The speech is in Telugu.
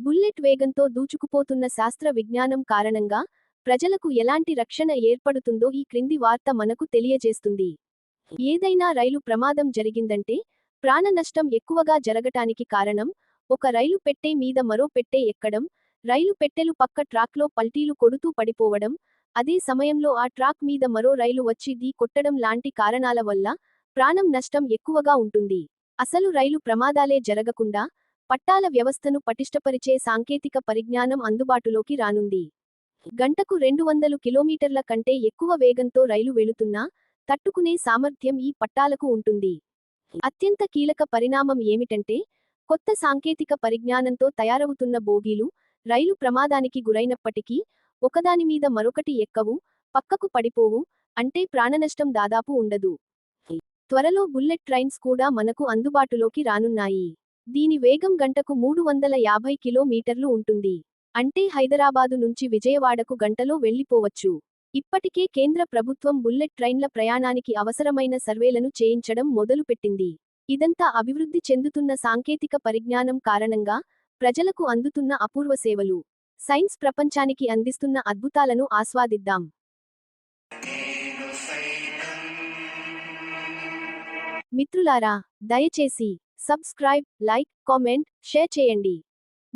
బుల్లెట్ వేగంతో దూచుకుపోతున్న శాస్త్ర విజ్ఞానం కారణంగా ప్రజలకు ఎలాంటి రక్షణ ఏర్పడుతుందో ఈ క్రింది వార్త మనకు తెలియజేస్తుంది. ఏదైనా రైలు ప్రమాదం జరిగిందంటే ప్రాణ నష్టం ఎక్కువగా జరగటానికి కారణం ఒక రైలు పెట్టె మీద మరో పెట్టె ఎక్కడం, రైలు పెట్టెలు పక్క ట్రాక్లో పల్టీలు కొడుతూ పడిపోవడం, అదే సమయంలో ఆ ట్రాక్ మీద మరో రైలు వచ్చి ఢీ కొట్టడం లాంటి కారణాల వల్ల ప్రాణం నష్టం ఎక్కువగా ఉంటుంది. అసలు రైలు ప్రమాదాలే జరగకుండా పట్టాల వ్యవస్థను పటిష్టపరిచే సాంకేతిక పరిజ్ఞానం అందుబాటులోకి రానుంది. గంటకు 200 కిలోమీటర్ల కంటే ఎక్కువ వేగంతో రైలు వెళుతున్నా తట్టుకునే సామర్థ్యం ఈ పట్టాలకు ఉంటుంది. అత్యంత కీలక పరిణామం ఏమిటంటే, కొత్త సాంకేతిక పరిజ్ఞానంతో తయారవుతున్న బోగీలు రైలు ప్రమాదానికి గురైనప్పటికీ ఒకదానిమీద మరొకటి ఎక్కవు, పక్కకు పడిపోవు, అంటే ప్రాణనష్టం దాదాపు ఉండదు. త్వరలో బుల్లెట్ ట్రైన్స్ కూడా మనకు అందుబాటులోకి రానున్నాయి. దీని వేగం గంటకు 350 కిలోమీటర్లు ఉంటుంది. అంటే హైదరాబాదు నుంచి విజయవాడకు గంటలో వెళ్లిపోవచ్చు. ఇప్పటికే కేంద్ర ప్రభుత్వం బుల్లెట్ ట్రైన్ల ప్రయాణానికి అవసరమైన సర్వేలను చేయించడం మొదలుపెట్టింది. ఇదంతా అభివృద్ధి చెందుతున్న సాంకేతిక పరిజ్ఞానం కారణంగా ప్రజలకు అందుతున్న అపూర్వ సేవలు. సైన్స్ ప్రపంచానికి అందిస్తున్న అద్భుతాలను ఆస్వాదిద్దాం. మిత్రులారా, దయచేసి సబ్స్క్రైబ్, లైక్, కామెంట్, షేర్ చేయండి.